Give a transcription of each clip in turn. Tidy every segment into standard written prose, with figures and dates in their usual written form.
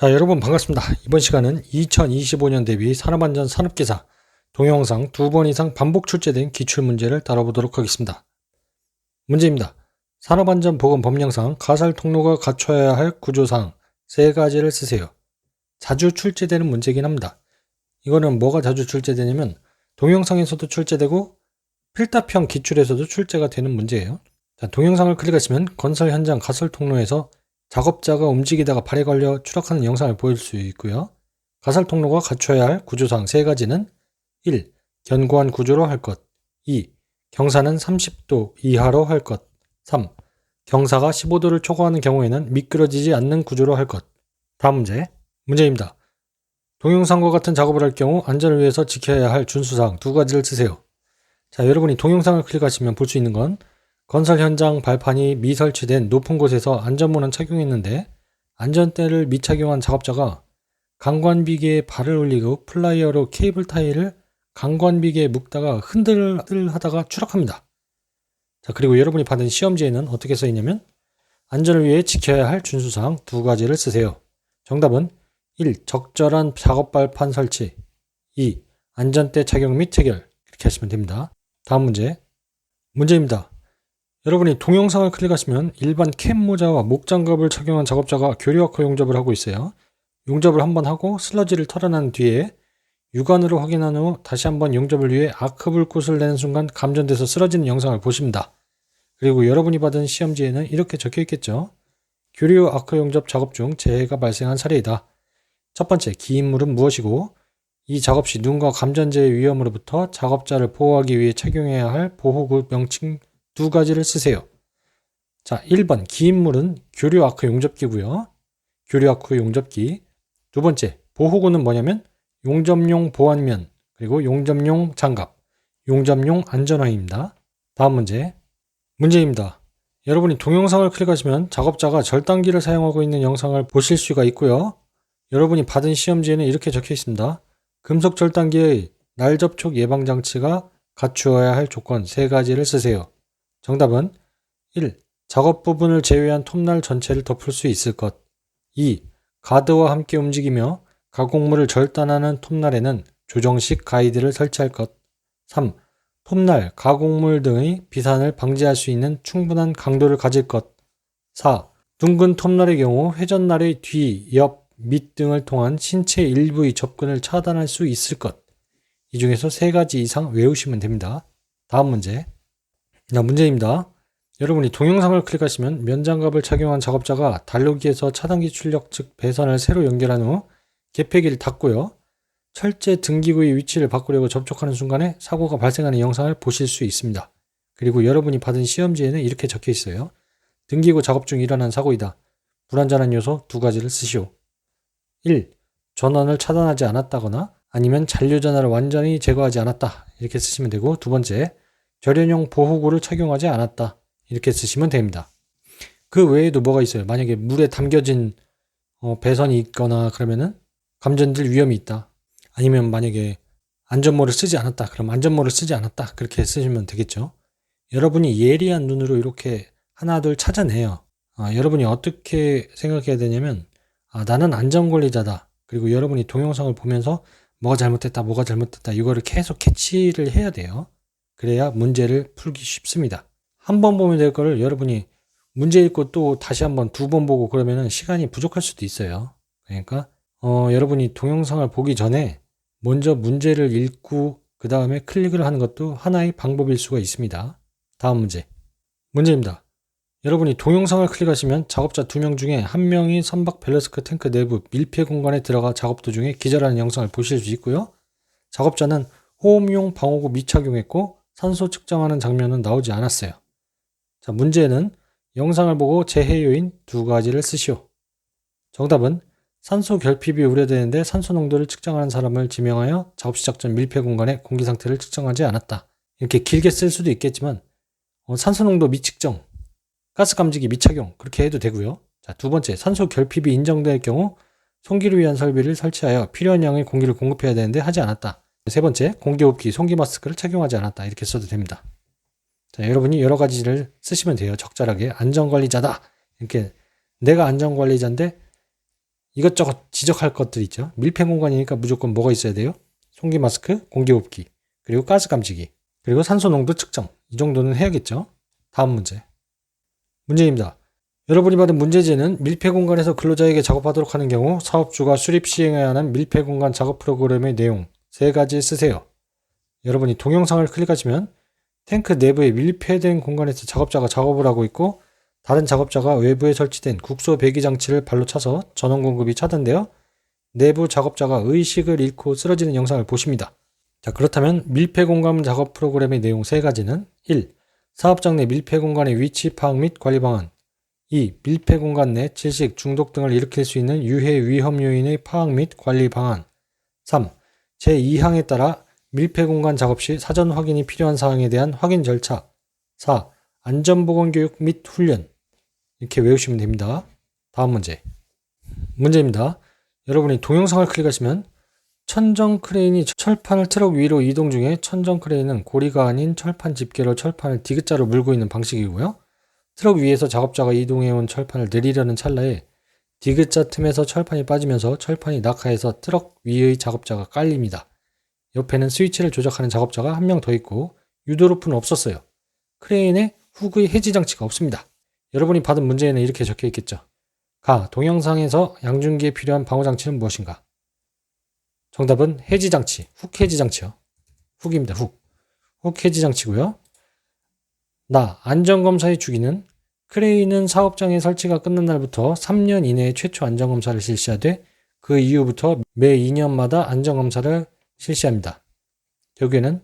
자, 여러분 반갑습니다. 이번 시간은 2025년 대비 산업안전 산업기사 동영상 2번 이상 반복 출제된 기출문제를 다뤄보도록 하겠습니다. 문제입니다. 산업안전보건법령상 가설 통로가 갖춰야 할 구조사항 3가지를 쓰세요. 자주 출제되는 문제이긴 합니다. 이거는 뭐가 자주 출제되냐면 동영상에서도 출제되고 필답형 기출에서도 출제가 되는 문제예요. 자, 동영상을 클릭하시면 건설 현장 가설 통로에서 작업자가 움직이다가 발에 걸려 추락하는 영상을 보일 수 있고요. 가설 통로가 갖춰야 할 구조사항 3가지는 1. 견고한 구조로 할 것. 2. 경사는 30도 이하로 할 것. 3. 경사가 15도를 초과하는 경우에는 미끄러지지 않는 구조로 할 것. 다음 문제입니다. 동영상과 같은 작업을 할 경우 안전을 위해서 지켜야 할 준수사항 2가지를 쓰세요. 자, 여러분이 동영상을 클릭하시면 볼 수 있는 건 건설 현장 발판이 미설치된 높은 곳에서 안전문은 착용했는데 안전대를 미착용한 작업자가 강관비계에 발을 올리고 플라이어로 케이블 타이를 강관비계에 묶다가 흔들하다가 추락합니다. 자, 그리고 여러분이 받은 시험지에는 어떻게 써있냐면 안전을 위해 지켜야 할 준수사항 2가지를 쓰세요. 정답은 1. 적절한 작업 발판 설치. 2. 안전대 착용 및 체결. 이렇게 하시면 됩니다. 다음 문제입니다. 여러분이 동영상을 클릭하시면 일반 캡 모자와 목장갑을 착용한 작업자가 교류와커 용접을 하고 있어요. 용접을 한번 하고 슬러지를 털어낸 뒤에 육안으로 확인한 후 다시 한번 용접을 위해 아크 불꽃을 내는 순간 감전돼서 쓰러지는 영상을 보십니다. 그리고 여러분이 받은 시험지에는 이렇게 적혀 있겠죠. 교류 아크 용접 작업 중 재해가 발생한 사례이다. 첫 번째, 기인물은 무엇이고 이 작업 시 눈과 감전재해 위험으로부터 작업자를 보호하기 위해 착용해야 할 보호구 명칭 2가지를 쓰세요. 자, 1번 기인물은 교류 아크 용접기고요. 교류 아크 용접기. 두 번째, 보호구는 뭐냐면 용접용 보안면, 그리고 용접용 장갑, 용접용 안전화입니다. 다음 문제입니다. 여러분이 동영상을 클릭하시면 작업자가 절단기를 사용하고 있는 영상을 보실 수가 있고요. 여러분이 받은 시험지에는 이렇게 적혀 있습니다. 금속 절단기의 날 접촉 예방 장치가 갖추어야 할 조건 3가지를 쓰세요. 정답은 1. 작업 부분을 제외한 톱날 전체를 덮을 수 있을 것. 2. 가드와 함께 움직이며 가공물을 절단하는 톱날에는 조정식 가이드를 설치할 것. 3. 톱날, 가공물 등의 비산을 방지할 수 있는 충분한 강도를 가질 것. 4. 둥근 톱날의 경우 회전날의 뒤, 옆, 밑 등을 통한 신체 일부의 접근을 차단할 수 있을 것. 이 중에서 3가지 이상 외우시면 됩니다. 다음 문제입니다. 여러분이 동영상을 클릭하시면 면장갑을 착용한 작업자가 달로기에서 차단기 출력 즉 배선을 새로 연결한 후 개폐기를 닫고요. 철제 등기구의 위치를 바꾸려고 접촉하는 순간에 사고가 발생하는 영상을 보실 수 있습니다. 그리고 여러분이 받은 시험지에는 이렇게 적혀 있어요. 등기구 작업 중 일어난 사고이다. 불안전한 요소 2가지를 쓰시오. 1. 전원을 차단하지 않았다거나 아니면 잔류전화를 완전히 제거하지 않았다. 이렇게 쓰시면 되고, 두 번째, 절연용 보호구를 착용하지 않았다. 이렇게 쓰시면 됩니다. 그 외에도 뭐가 있어요? 만약에 물에 담겨진 배선이 있거나 그러면은 감전될 위험이 있다. 아니면 만약에 안전모를 쓰지 않았다. 그럼 안전모를 쓰지 않았다. 그렇게 쓰시면 되겠죠. 여러분이 예리한 눈으로 이렇게 하나 둘 찾아내요. 여러분이 어떻게 생각해야 되냐면 나는 안전관리자다. 그리고 여러분이 동영상을 보면서 뭐가 잘못됐다 이거를 계속 캐치를 해야 돼요. 그래야 문제를 풀기 쉽습니다. 한 번 보면 될 거를 여러분이 문제 읽고 또 다시 한번 2번 보고 그러면은 시간이 부족할 수도 있어요. 그러니까 여러분이 동영상을 보기 전에 먼저 문제를 읽고 그 다음에 클릭을 하는 것도 하나의 방법일 수가 있습니다. 다음 문제입니다. 여러분이 동영상을 클릭하시면 작업자 2명 중에 1명이 선박 밸러스크 탱크 내부 밀폐 공간에 들어가 작업 도중에 기절하는 영상을 보실 수 있고요. 작업자는 호흡용 방호구 미착용했고 산소 측정하는 장면은 나오지 않았어요. 자, 문제는 영상을 보고 재해 요인 2가지를 쓰시오. 정답은 산소 결핍이 우려되는데 산소 농도를 측정하는 사람을 지명하여 작업 시작 전 밀폐 공간의 공기 상태를 측정하지 않았다. 이렇게 길게 쓸 수도 있겠지만 산소 농도 미측정, 가스 감지기 미착용 그렇게 해도 되고요. 자, 두 번째, 산소 결핍이 인정될 경우 송기를 위한 설비를 설치하여 필요한 양의 공기를 공급해야 되는데 하지 않았다. 세 번째, 공기호흡기, 송기 마스크를 착용하지 않았다. 이렇게 써도 됩니다. 자, 여러분이 여러 가지를 쓰시면 돼요. 적절하게. 안전관리자다. 이렇게 내가 안전관리자인데 이것저것 지적할 것들 있죠. 밀폐 공간이니까 무조건 뭐가 있어야 돼요? 송기 마스크, 공기호흡기, 그리고 가스 감지기, 그리고 산소 농도 측정. 이 정도는 해야겠죠. 다음 문제. 문제입니다. 여러분이 받은 문제지는 밀폐 공간에서 근로자에게 작업하도록 하는 경우 사업주가 수립 시행해야 하는 밀폐 공간 작업 프로그램의 내용 3가지 쓰세요. 여러분이 동영상을 클릭하시면 탱크 내부의 밀폐된 공간에서 작업자가 작업을 하고 있고 다른 작업자가 외부에 설치된 국소 배기 장치를 발로 차서 전원 공급이 차단되어 내부 작업자가 의식을 잃고 쓰러지는 영상을 보십니다. 자, 그렇다면 밀폐 공간 작업 프로그램의 내용 3가지는 1. 사업장 내 밀폐 공간의 위치 파악 및 관리 방안 2. 밀폐 공간 내 질식, 중독 등을 일으킬 수 있는 유해 위험 요인의 파악 및 관리 방안 3. 제2항에 따라 밀폐 공간 작업 시 사전 확인이 필요한 사항에 대한 확인 절차 4. 안전보건 교육 및 훈련 이렇게 외우시면 됩니다. 다음 문제. 문제입니다. 여러분이 동영상을 클릭하시면 천정 크레인이 철판을 트럭 위로 이동 중에 천정 크레인은 고리가 아닌 철판 집게로 철판을 디귿자로 물고 있는 방식이고요. 트럭 위에서 작업자가 이동해온 철판을 내리려는 찰나에 디귿자 틈에서 철판이 빠지면서 철판이 낙하해서 트럭 위의 작업자가 깔립니다. 옆에는 스위치를 조작하는 작업자가 한 명 더 있고 유도로프는 없었어요. 크레인에 훅의 해지 장치가 없습니다. 여러분이 받은 문제에는 이렇게 적혀 있겠죠. 가. 동영상에서 양중기에 필요한 방호 장치는 무엇인가? 정답은 해지 장치, 훅 해지 장치요. 훅입니다. 훅 해지 장치고요. 나. 안전검사의 주기는 크레인은 사업장의 설치가 끝난 날부터 3년 이내에 최초 안전검사를 실시하되 그 이후부터 매 2년마다 안전검사를 실시합니다. 여기에는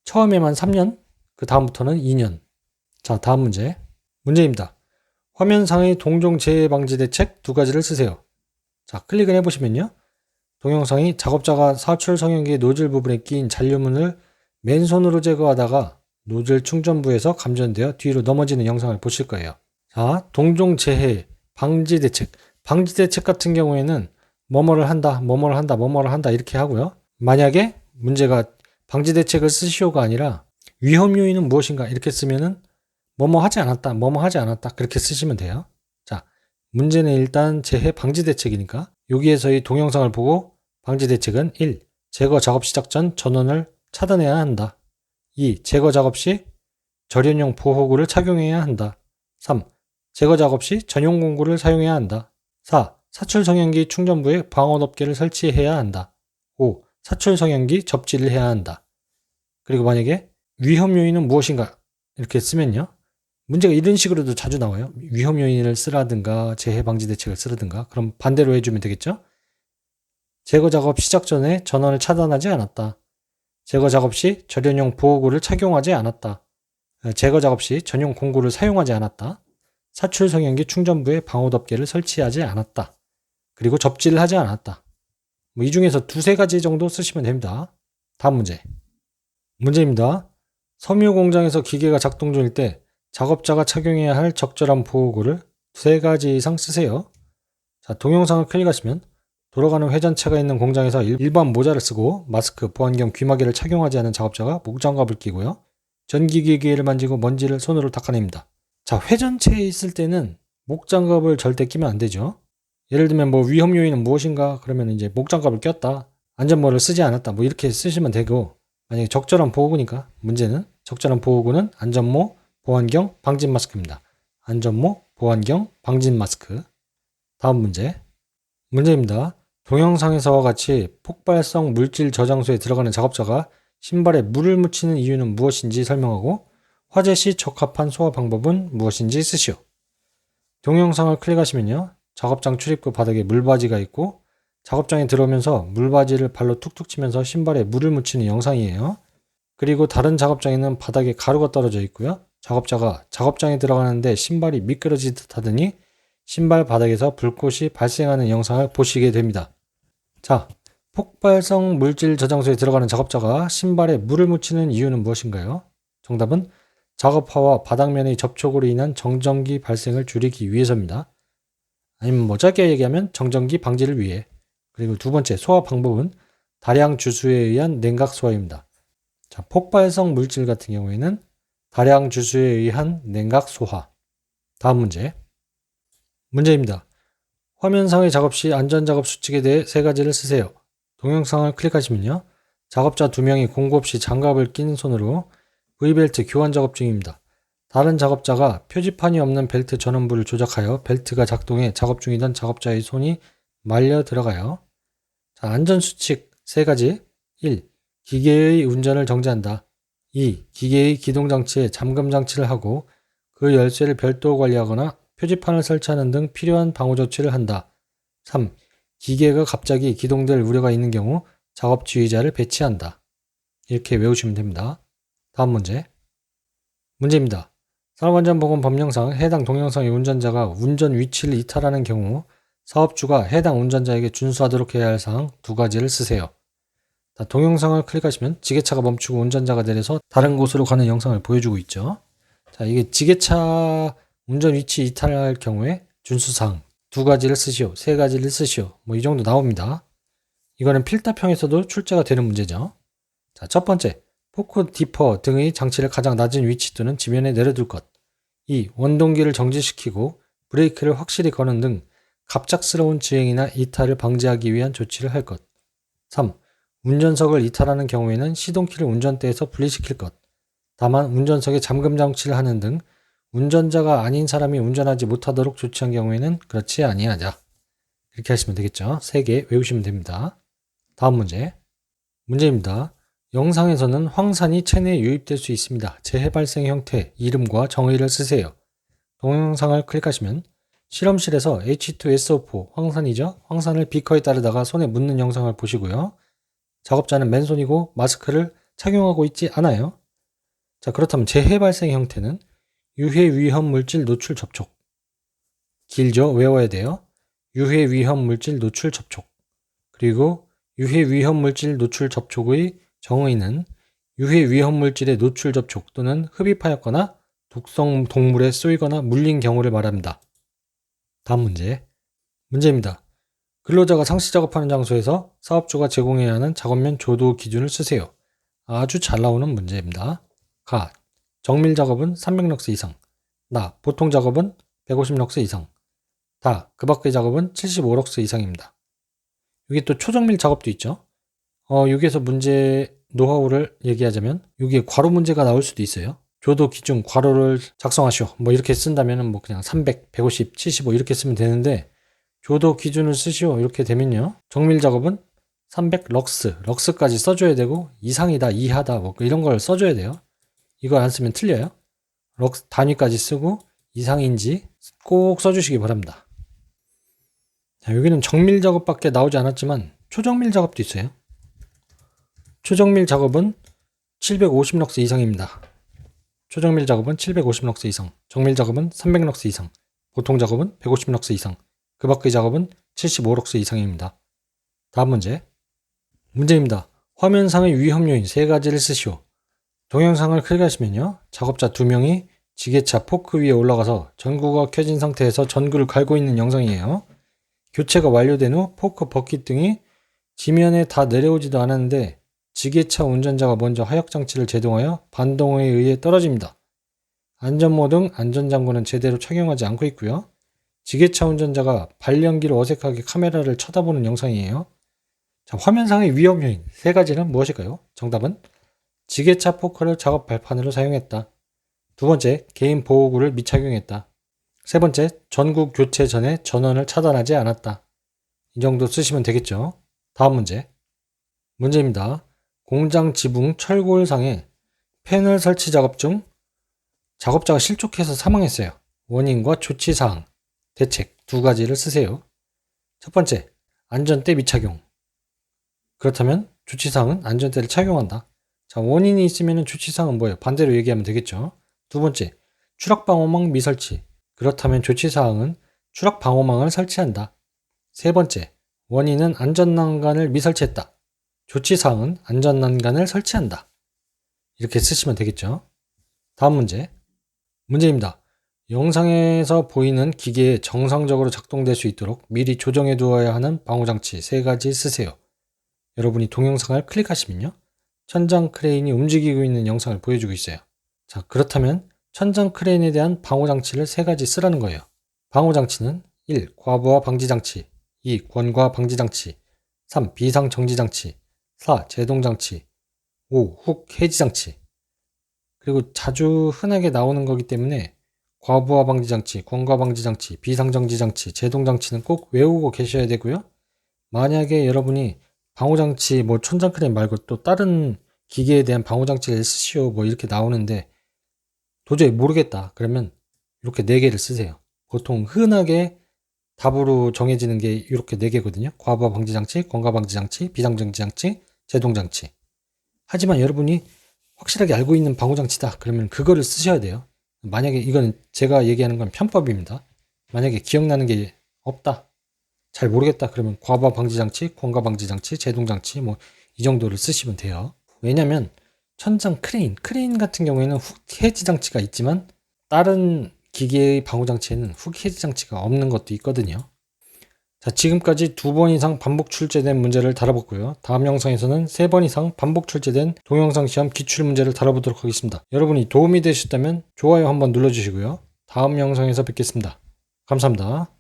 처음에만 3년, 그 다음부터는 2년. 자, 다음 문제. 문제입니다. 화면상의 동종 재해 방지 대책 2가지를 쓰세요. 자, 클릭을 해보시면요. 동영상이 작업자가 사출 성형기의 노즐 부분에 끼인 잔류문을 맨손으로 제거하다가 노즐 충전부에서 감전되어 뒤로 넘어지는 영상을 보실 거예요. 자, 동종 재해 방지 대책. 방지 대책 같은 경우에는 뭐뭐를 한다 이렇게 하고요. 만약에 문제가 방지 대책을 쓰시오가 아니라 위험 요인은 무엇인가 이렇게 쓰면은 뭐뭐 하지 않았다 그렇게 쓰시면 돼요. 자, 문제는 일단 재해 방지 대책이니까 여기에서의 동영상을 보고 방지 대책은 1. 제거 작업 시작 전 전원을 차단해야 한다. 2. 제거 작업 시 절연용 보호구를 착용해야 한다. 3. 제거 작업 시 전용 공구를 사용해야 한다. 4. 사출 성형기 충전부에 방어 덮개를 설치해야 한다. 5. 사출 성형기 접지를 해야 한다. 그리고 만약에 위험 요인은 무엇인가 이렇게 쓰면요. 문제가 이런 식으로도 자주 나와요. 위험 요인을 쓰라든가 재해 방지 대책을 쓰라든가 그럼 반대로 해주면 되겠죠. 제거 작업 시작 전에 전원을 차단하지 않았다. 제거 작업 시 절연용 보호구를 착용하지 않았다. 제거 작업 시 전용 공구를 사용하지 않았다. 사출 성형기 충전부에 방호 덮개를 설치하지 않았다. 그리고 접지를 하지 않았다. 이 중에서 2-3가지 정도 쓰시면 됩니다. 다음 문제. 문제입니다. 섬유 공장에서 기계가 작동 중일 때 작업자가 착용해야 할 적절한 보호구를 3가지 이상 쓰세요. 자, 동영상을 클릭하시면 돌아가는 회전체가 있는 공장에서 일반 모자를 쓰고 마스크, 보안경, 귀마개를 착용하지 않은 작업자가 목장갑을 끼고요. 전기기기를 만지고 먼지를 손으로 닦아냅니다. 자, 회전체에 있을 때는 목장갑을 절대 끼면 안 되죠. 예를 들면 뭐 위험 요인은 무엇인가 그러면 이제 목장갑을 꼈다. 안전모를 쓰지 않았다. 뭐 이렇게 쓰시면 되고 만약에 적절한 보호구니까 문제는 적절한 보호구는 안전모, 보안경, 방진 마스크입니다. 안전모, 보안경, 방진 마스크. 다음 문제. 문제입니다. 동영상에서와 같이 폭발성 물질 저장소에 들어가는 작업자가 신발에 물을 묻히는 이유는 무엇인지 설명하고 화재 시 적합한 소화 방법은 무엇인지 쓰시오. 동영상을 클릭하시면요. 작업장 출입구 바닥에 물바지가 있고 작업장에 들어오면서 물바지를 발로 툭툭 치면서 신발에 물을 묻히는 영상이에요. 그리고 다른 작업장에는 바닥에 가루가 떨어져 있고요. 작업자가 작업장에 들어가는데 신발이 미끄러지듯 하더니 신발 바닥에서 불꽃이 발생하는 영상을 보시게 됩니다. 자, 폭발성 물질 저장소에 들어가는 작업자가 신발에 물을 묻히는 이유는 무엇인가요? 정답은 작업화와 바닥면의 접촉으로 인한 정전기 발생을 줄이기 위해서입니다. 아니면 뭐 짧게 얘기하면 정전기 방지를 위해. 그리고 2번째 소화 방법은 다량 주수에 의한 냉각 소화입니다. 자, 폭발성 물질 같은 경우에는 다량 주수에 의한 냉각 소화. 다음 문제. 문제입니다. 화면상의 작업 시 안전작업 수칙에 대해 3가지를 쓰세요. 동영상을 클릭하시면요. 작업자 2명이 공구 없이 장갑을 낀 손으로 V벨트 교환 작업 중입니다. 다른 작업자가 표지판이 없는 벨트 전원부를 조작하여 벨트가 작동해 작업 중이던 작업자의 손이 말려 들어가요. 자, 안전수칙 3가지. 1. 기계의 운전을 정지한다. 2. 기계의 기동장치에 잠금장치를 하고 그 열쇠를 별도 관리하거나 표지판을 설치하는 등 필요한 방호조치를 한다. 3. 기계가 갑자기 기동될 우려가 있는 경우 작업 지휘자를 배치한다. 이렇게 외우시면 됩니다. 다음 문제. 문제입니다. 산업안전보건법령상 해당 동영상의 운전자가 운전 위치를 이탈하는 경우 사업주가 해당 운전자에게 준수하도록 해야 할 사항 2가지를 쓰세요. 자, 동영상을 클릭하시면 지게차가 멈추고 운전자가 내려서 다른 곳으로 가는 영상을 보여주고 있죠. 자, 이게 지게차 운전 위치 이탈할 경우에 준수사항 2가지를 쓰시오, 3가지를 쓰시오, 뭐 이 정도 나옵니다. 이거는 필답형에서도 출제가 되는 문제죠. 자, 첫 번째, 포크 디퍼 등의 장치를 가장 낮은 위치 또는 지면에 내려둘 것. 2. 원동기를 정지시키고 브레이크를 확실히 거는 등 갑작스러운 주행이나 이탈을 방지하기 위한 조치를 할 것. 3. 운전석을 이탈하는 경우에는 시동키를 운전대에서 분리시킬 것. 다만 운전석에 잠금 장치를 하는 등 운전자가 아닌 사람이 운전하지 못하도록 조치한 경우에는 그렇지 아니하자. 이렇게 하시면 되겠죠. 3개 외우시면 됩니다. 다음 문제. 문제입니다. 영상에서는 황산이 체내에 유입될 수 있습니다. 재해 발생 형태, 이름과 정의를 쓰세요. 동영상을 클릭하시면 실험실에서 H2SO4 황산이죠. 황산을 비커에 따르다가 손에 묻는 영상을 보시고요. 작업자는 맨손이고 마스크를 착용하고 있지 않아요. 자, 그렇다면 재해 발생 형태는 유해 위험 물질 노출 접촉. 길죠? 외워야 돼요. 유해 위험 물질 노출 접촉. 그리고 유해 위험 물질 노출 접촉의 정의는 유해 위험 물질의 노출 접촉 또는 흡입하였거나 독성 동물에 쏘이거나 물린 경우를 말합니다. 다음 문제. 문제입니다. 근로자가 상시 작업하는 장소에서 사업주가 제공해야 하는 작업면 조도 기준을 쓰세요. 아주 잘 나오는 문제입니다. 가. 정밀 작업은 300럭스 이상. 나. 보통 작업은 150럭스 이상. 다. 그 밖의 작업은 75럭스 이상입니다. 여기 또 초정밀 작업도 있죠. 여기에서 문제 노하우를 얘기하자면 여기에 괄호 문제가 나올 수도 있어요. 조도 기준 괄호를 작성하시오. 뭐 이렇게 쓴다면은 뭐 그냥 300, 150, 75 이렇게 쓰면 되는데 조도 기준을 쓰시오 이렇게 되면요. 정밀 작업은 300 럭스까지 써줘야 되고 이상이다, 이하다 뭐 이런 걸 써줘야 돼요. 이걸 안 쓰면 틀려요. 럭스 단위까지 쓰고 이상인지 꼭 써주시기 바랍니다. 자, 여기는 정밀 작업밖에 나오지 않았지만 초정밀 작업도 있어요. 초정밀 작업은 750럭스 이상입니다. 초정밀 작업은 750럭스 이상, 정밀 작업은 300럭스 이상, 보통 작업은 150럭스 이상, 그 밖의 작업은 75럭스 이상입니다. 다음 문제. 문제입니다. 화면상의 위험 요인 3가지를 쓰시오. 동영상을 클릭하시면요. 작업자 2명이 지게차 포크 위에 올라가서 전구가 켜진 상태에서 전구를 갈고 있는 영상이에요. 교체가 완료된 후 포크 버킷 등이 지면에 다 내려오지도 않았는데 지게차 운전자가 먼저 하역장치를 제동하여 반동에 의해 떨어집니다. 안전모 등 안전장구는 제대로 착용하지 않고 있고요. 지게차 운전자가 발연기로 어색하게 카메라를 쳐다보는 영상이에요. 자, 화면상의 위험 요인 3가지는 무엇일까요? 정답은 지게차 포크를 작업 발판으로 사용했다. 2번째, 개인 보호구를 미착용했다. 3번째, 전구 교체 전에 전원을 차단하지 않았다. 이 정도 쓰시면 되겠죠. 다음 문제. 문제입니다. 공장 지붕 철골상에 패널 설치 작업 중 작업자가 실족해서 사망했어요. 원인과 조치사항, 대책 2가지를 쓰세요. 첫 번째, 안전대 미착용. 그렇다면 조치사항은 안전대를 착용한다. 자, 원인이 있으면 조치사항은 뭐예요? 반대로 얘기하면 되겠죠. 2번째, 추락방호망 미설치. 그렇다면 조치사항은 추락방호망을 설치한다. 3번째, 원인은 안전난간을 미설치했다. 조치사항은 안전난간을 설치한다. 이렇게 쓰시면 되겠죠. 다음 문제. 문제입니다. 영상에서 보이는 기계에 정상적으로 작동될 수 있도록 미리 조정해 두어야 하는 방호장치 3가지 쓰세요. 여러분이 동영상을 클릭하시면요. 천장 크레인이 움직이고 있는 영상을 보여주고 있어요. 자, 그렇다면 천장 크레인에 대한 방호장치를 3가지 쓰라는 거예요. 방호장치는 1. 과부하 방지장치 2. 권과 방지장치 3. 비상정지장치 4. 제동장치 5. 훅 해지장치. 그리고 자주 흔하게 나오는 거기 때문에 과부하 방지장치, 권과 방지장치, 비상정지장치, 제동장치는 꼭 외우고 계셔야 되고요. 만약에 여러분이 방호장치, 뭐 천장크레인 말고 또 다른 기계에 대한 방호장치를 쓰시오 뭐 이렇게 나오는데 도저히 모르겠다 그러면 이렇게 4개를 쓰세요. 보통 흔하게 답으로 정해지는 게 이렇게 4개거든요. 과부하 방지장치, 권과 방지장치, 비상정지장치, 제동장치. 하지만 여러분이 확실하게 알고 있는 방호장치다 그러면 그거를 쓰셔야 돼요. 만약에 이건 제가 얘기하는 건 편법입니다. 만약에 기억나는 게 없다, 잘 모르겠다 그러면 과부하 방지장치, 권과 방지장치, 제동장치 뭐 이 정도를 쓰시면 돼요. 왜냐면 천장 크레인 같은 경우에는 훅 해지 장치가 있지만 다른 기계의 방호장치에는 훅 해지 장치가 없는 것도 있거든요. 자, 지금까지 2번 이상 반복 출제된 문제를 다뤄봤고요. 다음 영상에서는 3번 이상 반복 출제된 동영상 시험 기출 문제를 다뤄보도록 하겠습니다. 여러분이 도움이 되셨다면 좋아요 한번 눌러주시고요. 다음 영상에서 뵙겠습니다. 감사합니다.